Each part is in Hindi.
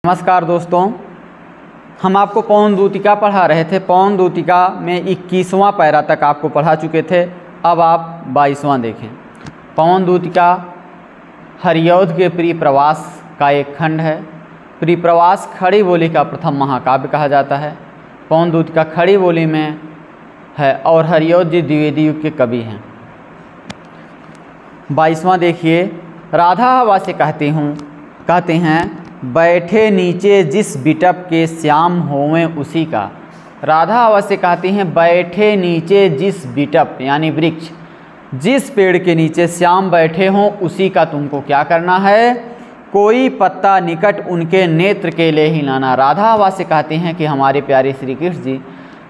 नमस्कार दोस्तों, हम आपको पवन दूतिका पढ़ा रहे थे। पवन दूतिका में 21वां पैरा तक आपको पढ़ा चुके थे। अब आप 22वां देखें। पवन दूतिका हरिऔध के परिप्रवास का एक खंड है। परिप्रवास खड़ी बोली का प्रथम महाकाव्य कहा जाता है। पवन दूतिका खड़ी बोली में है और हरिऔध जी द्विवेदी युग के कवि हैं। 22वां देखिए। राधा हवा से कहते हैं बैठे नीचे जिस बिटप के श्याम होवें उसी का। राधा हवा से कहती हैं बैठे नीचे जिस बिटप यानी वृक्ष, जिस पेड़ के नीचे श्याम बैठे हों उसी का तुमको क्या करना है, कोई पत्ता निकट उनके नेत्र के ले ही लाना। राधा हवा से कहती हैं कि हमारे प्यारे श्री कृष्ण जी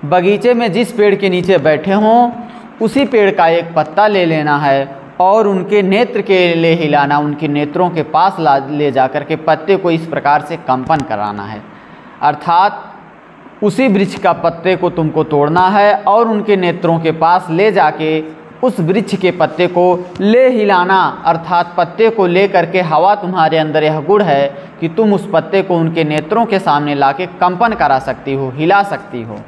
बगीचे में जिस पेड़ के नीचे बैठे हों उसी पेड़ का एक पत्ता ले लेना है और उनके नेत्र के ले हिलाना, उनके नेत्रों के पास ले जाकर के पत्ते को इस प्रकार से कंपन कराना है। अर्थात उसी वृक्ष का पत्ते को तुमको तोड़ना है और उनके नेत्रों के पास ले जाके उस वृक्ष के पत्ते को ले हिलाना। अर्थात पत्ते को ले करके हवा तुम्हारे अंदर यह गुण है कि तुम उस पत्ते को उनके नेत्रों के सामने लाके कंपन करा सकती हो, हिला सकती हो।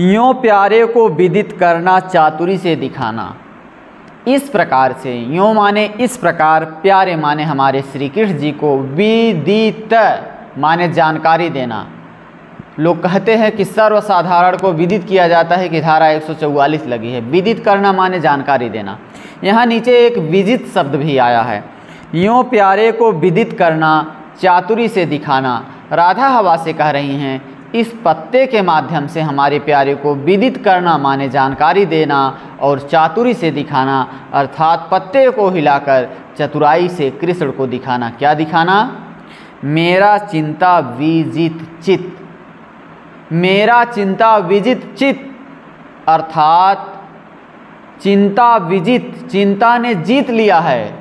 यों प्यारे को विदित करना, चातुरी से दिखाना। इस प्रकार से, यों माने इस प्रकार, प्यारे माने हमारे श्री कृष्ण जी को, विदित माने जानकारी देना। लोग कहते हैं कि सर्वसाधारण को विदित किया जाता है कि धारा 144 लगी है। विदित करना माने जानकारी देना। यहाँ नीचे एक विजित शब्द भी आया है। यों प्यारे को विदित करना, चातुरी से दिखाना। राधा हवा से कह रही हैं इस पत्ते के माध्यम से हमारे प्यारे को विदित करना माने जानकारी देना और चातुरी से दिखाना, अर्थात पत्ते को हिलाकर चतुराई से कृष्ण को दिखाना। क्या दिखाना? मेरा चिंता विजित चित। मेरा चिंता विजित चित अर्थात चिंता विजित, चिंता ने जीत लिया है।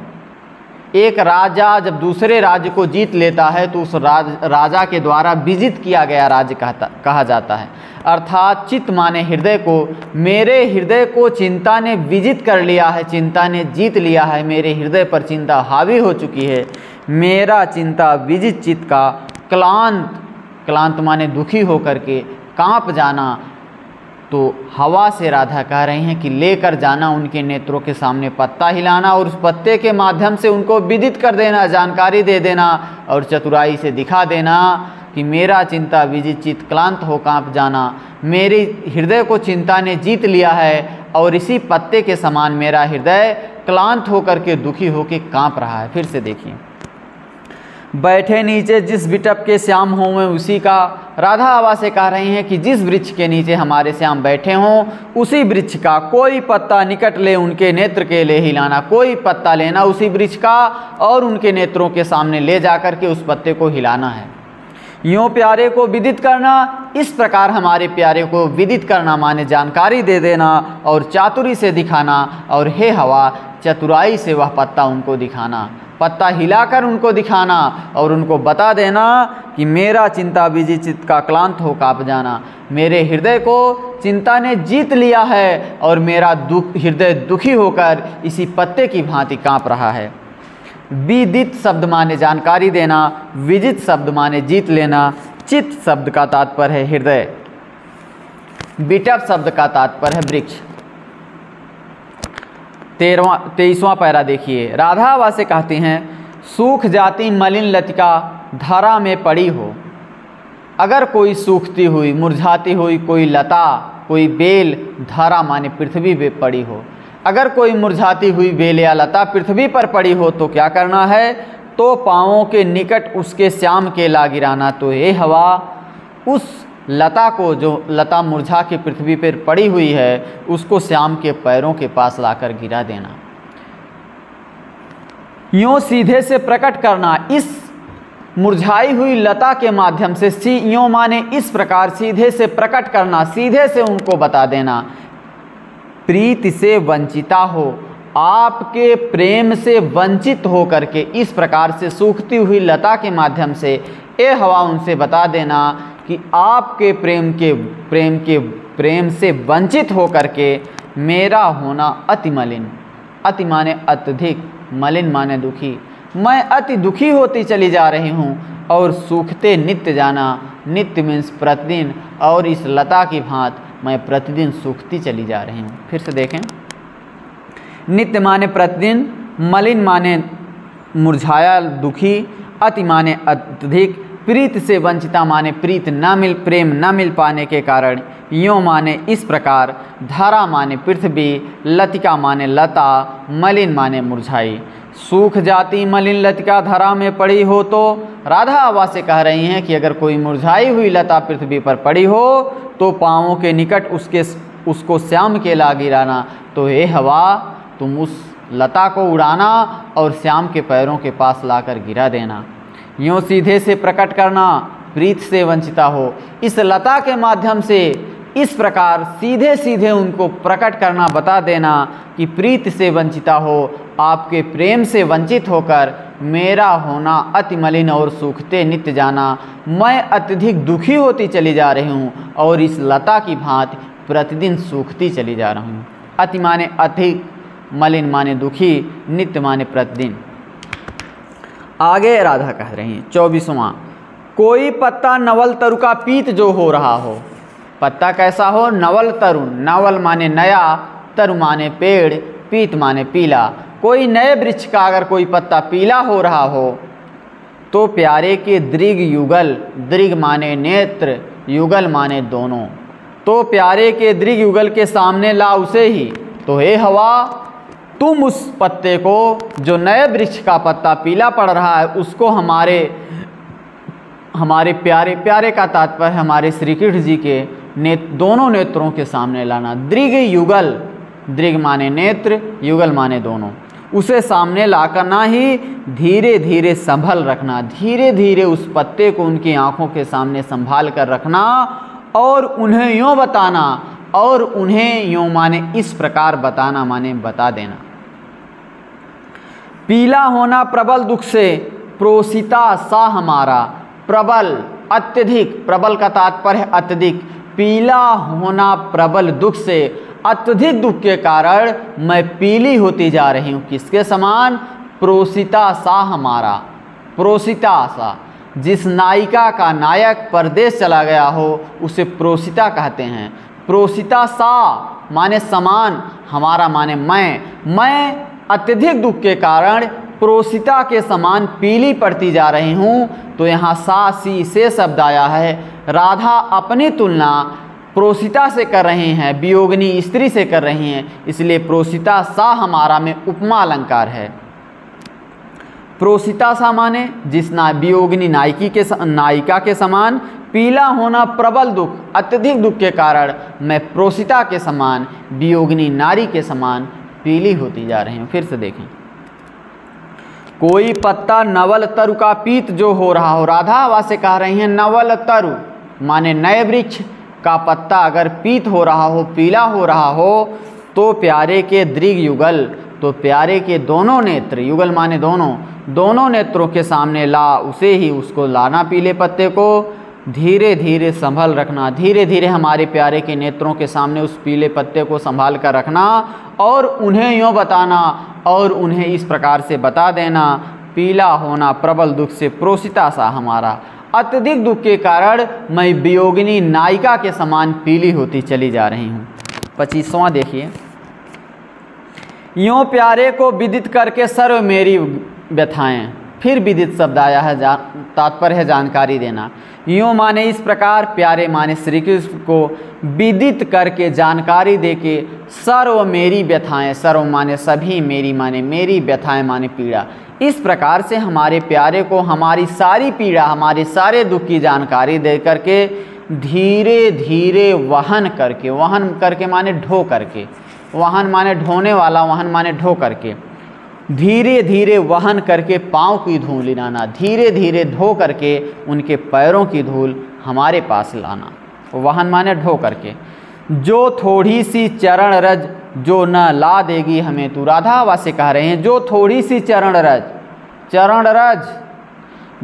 एक राजा जब दूसरे राज्य को जीत लेता है तो उस राजा के द्वारा विजित किया गया राज्य कहा जाता है। अर्थात चित्त माने हृदय को, मेरे हृदय को चिंता ने विजित कर लिया है, चिंता ने जीत लिया है। मेरे हृदय पर चिंता हावी हो चुकी है। मेरा चिंता विजित चित्त का क्लांत, क्लांत माने दुखी होकर के कांप जाना। तो हवा से राधा कह रही हैं कि लेकर जाना उनके नेत्रों के सामने पत्ता हिलाना और उस पत्ते के माध्यम से उनको विदित कर देना, जानकारी दे देना और चतुराई से दिखा देना कि मेरा चिंता विजित चित्त क्लांत हो कांप जाना। मेरे हृदय को चिंता ने जीत लिया है और इसी पत्ते के समान मेरा हृदय क्लांत होकर के दुखी होकर कांप रहा है। फिर से देखिए। बैठे नीचे जिस बिटप के श्याम हों उसी का। राधा हवा से कह रही हैं कि जिस वृक्ष के नीचे हमारे श्याम बैठे हों उसी वृक्ष का कोई पत्ता निकट ले उनके नेत्र के ले हिलाना। कोई पत्ता लेना उसी वृक्ष का और उनके नेत्रों के सामने ले जाकर के उस पत्ते को हिलाना है। यों प्यारे को विदित करना, इस प्रकार हमारे प्यारे को विदित करना माने जानकारी दे देना और चातुरी से दिखाना। और हे हवा, चतुराई से वह पत्ता उनको दिखाना, पत्ता हिलाकर उनको दिखाना और उनको बता देना कि मेरा चिंता विजित चित्त का क्लांत हो कांप जाना। मेरे हृदय को चिंता ने जीत लिया है और मेरा हृदय दुखी होकर इसी पत्ते की भांति कांप रहा है। विदित शब्द माने जानकारी देना, विजित शब्द माने जीत लेना, चित्त शब्द का तात्पर्य है हृदय, बिटप शब्द का तात्पर्य है वृक्ष। 23वां पैरा देखिए। राधा हवा से कहती हैं सूख जाती मलिन लतिका धरा में पड़ी हो। अगर कोई सूखती हुई मुरझाती हुई कोई लता, कोई बेल, धरा माने पृथ्वी पे पड़ी हो, अगर कोई मुरझाती हुई बेल या लता पृथ्वी पर पड़ी हो तो क्या करना है? तो पाँवों के निकट उसके श्याम के ला गिराना। तो ये हवा उस लता को, जो लता मुरझा के पृथ्वी पर पड़ी हुई है, उसको श्याम के पैरों के पास लाकर गिरा देना। यों सीधे से प्रकट करना, इस मुरझाई हुई लता के माध्यम से, यों माने इस प्रकार सीधे से प्रकट करना, सीधे से उनको बता देना। प्रीति से वंचिता हो, आपके प्रेम से वंचित हो करके इस प्रकार से सूखती हुई लता के माध्यम से ए हवा उनसे बता देना कि आपके प्रेम से वंचित हो करके मेरा होना अति मलिन, अति माने अत्यधिक, मलिन माने दुखी, मैं अति दुखी होती चली जा रही हूँ और सूखते नित्य जाना, नित्य मीन्स प्रतिदिन, और इस लता की भांति मैं प्रतिदिन सूखती चली जा रही हूँ। फिर से देखें, नित्य माने प्रतिदिन, मलिन माने मुरझाया दुखी, अति माने अत्यधिक, प्रीत से वंचिता माने प्रेम न मिल पाने के कारण, यों माने इस प्रकार, धरा माने पृथ्वी, लतिका माने लता, मलिन माने मुरझाई। सूख जाती मलिन लतिका धरा में पड़ी हो तो, राधा आवाज़ से कह रही हैं कि अगर कोई मुरझाई हुई लता पृथ्वी पर पड़ी हो तो पाँवों के निकट उसको श्याम के ला गिराना। तो हे हवा, तुम उस लता को उड़ाना और श्याम के पैरों के पास लाकर गिरा देना। यूँ सीधे से प्रकट करना, प्रीत से वंचिता हो। इस लता के माध्यम से इस प्रकार सीधे सीधे उनको प्रकट करना, बता देना कि प्रीत से वंचिता हो, आपके प्रेम से वंचित होकर मेरा होना अति मलिन और सूखते नित्य जाना, मैं अत्यधिक दुखी होती चली जा रही हूँ और इस लता की भांति प्रतिदिन सूखती चली जा रही हूँ। अति माने अधिक, मलिन माने दुखी, नित्य माने प्रतिदिन। आगे राधा कह रही हैं 24वां, कोई पत्ता नवल तरु का पीत जो हो रहा हो। पत्ता कैसा हो? नवल तरु, नवल माने नया, तरु माने पेड़, पीत माने पीला। कोई नए वृक्ष का अगर कोई पत्ता पीला हो रहा हो तो प्यारे के दृग युगल, दृग माने नेत्र, युगल माने दोनों, तो प्यारे के दृग युगल के सामने ला उसे ही। तो हे हवा, तुम उस पत्ते को, जो नए वृक्ष का पत्ता पीला पड़ रहा है, उसको हमारे प्यारे, प्यारे का तात्पर्य हमारे श्री कृष्ण जी के दोनों नेत्रों के सामने लाना। दृग युगल, दृग माने नेत्र, युगल माने दोनों, उसे सामने लाकर ना ही धीरे धीरे संभल रखना, धीरे धीरे उस पत्ते को उनकी आंखों के सामने संभाल कर रखना और उन्हें यूँ बताना, और उन्हें यूँ माने इस प्रकार बताना, माने बता देना। पीला होना प्रबल दुख से प्रोसिता सा हमारा। प्रबल, अत्यधिक, प्रबल का तात्पर्य अत्यधिक, पीला होना प्रबल दुख से, अत्यधिक दुख के कारण मैं पीली होती जा रही हूँ। किसके समान? प्रोसिता सा हमारा। प्रोसिता सा, जिस नायिका का नायक परदेश चला गया हो उसे प्रोसिता कहते हैं। प्रोसिता सा माने समान, हमारा माने मैं अत्यधिक दुख के कारण प्रोसिता के समान पीली पड़ती जा रही हूँ। तो यहाँ सा सी से शब्द आया है। राधा अपनी तुलना प्रोसिता से कर रही हैं, वियोगिनी स्त्री से कर रही हैं, इसलिए प्रोसिता सा हमारा में उपमा अलंकार है। प्रोसिता सा माने जिस वियोगिनी नायिका के समान, पीला होना प्रबल दुख, अत्यधिक दुख के कारण मैं प्रोसिता के समान, वियोगिनी नारी के समान पीली होती जा रही हूँ। फिर से देखें, कोई पत्ता नवल तरु का पीत जो हो रहा हो। राधा आवाज़ से कह रही हैं नवल तरु माने नए वृक्ष का पत्ता अगर पीत हो रहा हो, पीला हो रहा हो, तो प्यारे के दृग युगल, तो प्यारे के दोनों नेत्र, युगल माने दोनों, दोनों नेत्रों के सामने ला उसे ही, उसको लाना पीले पत्ते को, धीरे धीरे संभल रखना, धीरे धीरे हमारे प्यारे के नेत्रों के सामने उस पीले पत्ते को संभाल कर रखना और उन्हें यूँ बताना और उन्हें इस प्रकार से बता देना, पीला होना प्रबल दुख से प्रोसिता सा हमारा, अत्यधिक दुख के कारण मैं वियोगिनी नायिका के समान पीली होती चली जा रही हूँ। 25वां देखिए, यूँ प्यारे को विदित करके सर्व मेरी व्यथाएं। फिर विदित शब्द आया है, तात्पर्य है जानकारी देना। यूँ माने इस प्रकार, प्यारे माने श्री कृष्ण को विदित करके जानकारी देके, सर्व मेरी व्यथाएं, सर्व माने सभी, मेरी माने मेरी, व्यथाएं माने पीड़ा। इस प्रकार से हमारे प्यारे को हमारी सारी पीड़ा, हमारे सारे दुख की जानकारी दे करके धीरे धीरे वहन करके माने ढो करके, वहन माने ढोने वाला, वहन माने ढो करके, धीरे धीरे वहन करके पाँव की धूल लाना, धीरे धीरे धो करके उनके पैरों की धूल हमारे पास लाना। वहन माने ढो करके, जो थोड़ी सी चरण रज जो न ला देगी हमें तू। राधा आवाज़ से कह रहे हैं, जो थोड़ी सी चरण रज,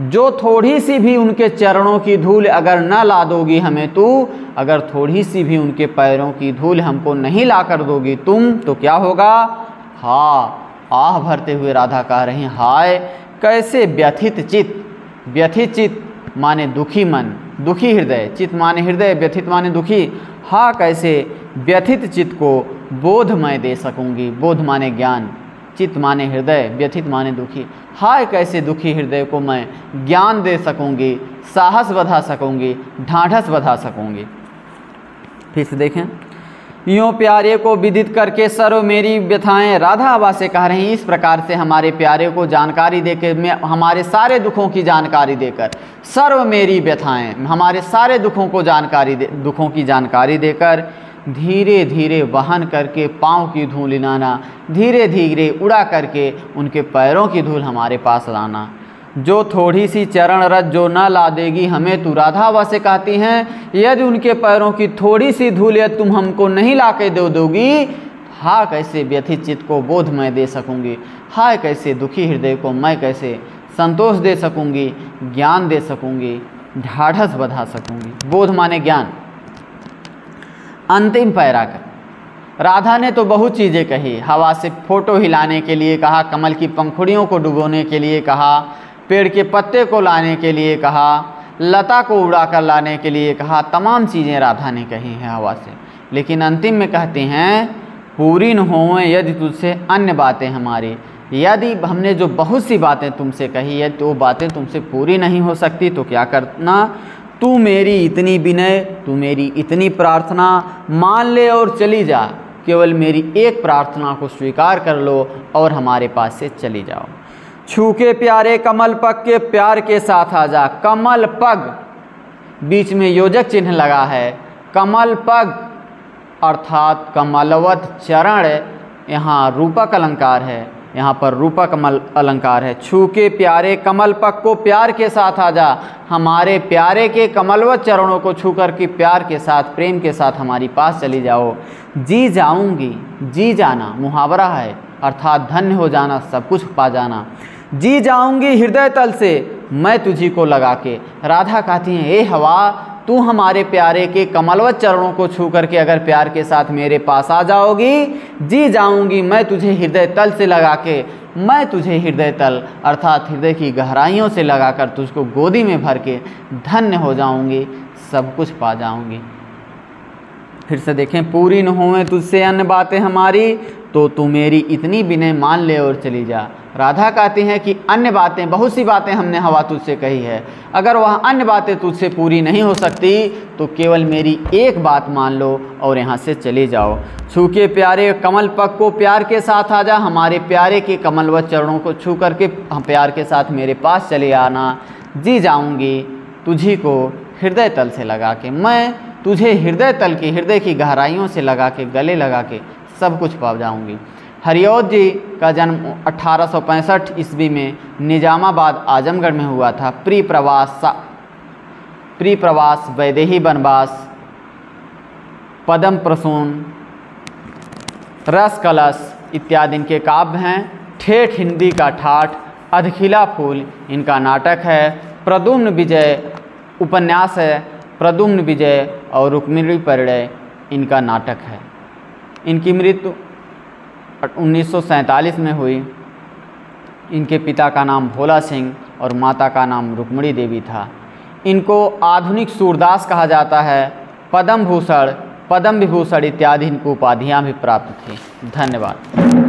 जो थोड़ी सी भी उनके चरणों की धूल अगर न ला दोगी हमें तू, अगर थोड़ी सी भी उनके पैरों की धूल हमको नहीं ला कर दोगी तुम, तो क्या होगा? हाँ, आह भरते हुए राधा कह रही हैं, हाय कैसे व्यथित चित्त, व्यथित चित्त माने दुखी मन, दुखी हृदय, चित्त माने हृदय, व्यथित माने दुखी, हा कैसे व्यथित चित्त को बोध मैं दे सकूँगी, बोध माने ज्ञान, चित्त माने हृदय, व्यथित माने दुखी, हाय कैसे दुखी हृदय को मैं ज्ञान दे सकूँगी, साहस बढ़ा सकूँगी, ढाढ़स बढ़ा सकूँगी। फिर से देखें, यूँ प्यारे को विदित करके सर्व मेरी व्यथाएं, राधा आबा से कह रही हैं, इस प्रकार से हमारे प्यारे को जानकारी देकर, मैं हमारे सारे दुखों की जानकारी देकर, सर्व मेरी व्यथाएं, हमारे सारे दुखों को दुखों की जानकारी देकर धीरे धीरे वहन करके पाँव की धूल लाना, धीरे धीरे उड़ा करके उनके पैरों की धूल हमारे पास लाना। जो थोड़ी सी चरण रज जो न ला देगी हमें, तू राधा वा से कहती हैं, यदि उनके पैरों की थोड़ी सी धूल यदि तुम हमको नहीं ला के दे दोगी, हा कैसे व्यथित चित्त को बोध मैं दे सकूँगी, हाय कैसे दुखी हृदय को मैं कैसे संतोष दे सकूँगी, ज्ञान दे सकूँगी, ढाढ़स बढ़ा सकूँगी। बोध माने ज्ञान। अंतिम पैरा का राधा ने तो बहुत चीज़ें कही, हवा से फोटो हिलाने के लिए कहा, कमल की पंखुड़ियों को डुबोने के लिए कहा, पेड़ के पत्ते को लाने के लिए कहा, लता को उड़ा कर लाने के लिए कहा, तमाम चीज़ें राधा ने कही हैं हवा से। लेकिन अंतिम में कहते हैं, पूरी न होवें यदि तुझसे अन्य बातें हमारी, यदि हमने जो बहुत सी बातें तुमसे कही है तो बातें तुमसे पूरी नहीं हो सकती तो क्या करना, तू मेरी इतनी विनय, तू मेरी इतनी प्रार्थना मान ले और चली जा, केवल मेरी एक प्रार्थना को स्वीकार कर लो और हमारे पास से चली जाओ। छू के प्यारे कमल पग के प्यार के साथ आ जा। कमल पग, बीच में योजक चिन्ह लगा है, कमल पग अर्थात कमलवत चरण, यहाँ रूपक अलंकार है, यहाँ पर रूपक अलंकार है। छू के प्यारे कमल पग को प्यार के साथ आ जा, हमारे प्यारे के कमलवत चरणों को छू कर के प्यार के साथ, प्रेम के साथ हमारी पास चली जाओ। जी जाऊंगी, जी जाना मुहावरा है, अर्थात धन्य हो जाना, सब कुछ पा जाना। जी जाऊंगी हृदय तल से मैं तुझी को लगा के। राधा कहती हैं, ए हवा, तू हमारे प्यारे के कमलवत चरणों को छू करके अगर प्यार के साथ मेरे पास आ जाओगी, जी जाऊंगी मैं तुझे हृदय तल से लगा के, मैं तुझे हृदय तल अर्थात हृदय की गहराइयों से लगाकर तुझको गोदी में भर के धन्य हो जाऊंगी, सब कुछ पा जाऊंगी। फिर से देखें, पूरी न होवें तुझसे अन्य बातें हमारी, तो तू मेरी इतनी विनय मान ले और चली जा। राधा कहती हैं कि अन्य बातें, बहुत सी बातें हमने हवा तुझसे कही है, अगर वह अन्य बातें तुझसे पूरी नहीं हो सकती तो केवल मेरी एक बात मान लो और यहाँ से चले जाओ। छू के प्यारे कमल पग को प्यार के साथ आ जा, हमारे प्यारे के कमलवत चरणों को छू करके प्यार के साथ मेरे पास चले आना। जी जाऊँगी तुझी को हृदय तल से लगा के, मैं तुझे हृदय तल की, हृदय की गहराइयों से लगा के, गले लगा के सब कुछ पा जाऊँगी। हरिऔध जी का जन्म 1865 ईस्वी में निजामाबाद आजमगढ़ में हुआ था। प्री प्रवास, वैदेही वनवास, पद्म प्रसून, रस कलश इत्यादि इनके काव्य हैं। ठेठ हिंदी का ठाठ, अधखिला फूल इनका नाटक है। प्रद्युम्न विजय उपन्यास है। प्रद्युम्न विजय और रुक्मिणी परिणय इनका नाटक है। इनकी मृत्यु 1947 में हुई। इनके पिता का नाम भोला सिंह और माता का नाम रुक्मिणी देवी था। इनको आधुनिक सूरदास कहा जाता है। पद्म भूषण, पद्म विभूषण इत्यादि इनको उपाधियाँ भी प्राप्त थी। धन्यवाद।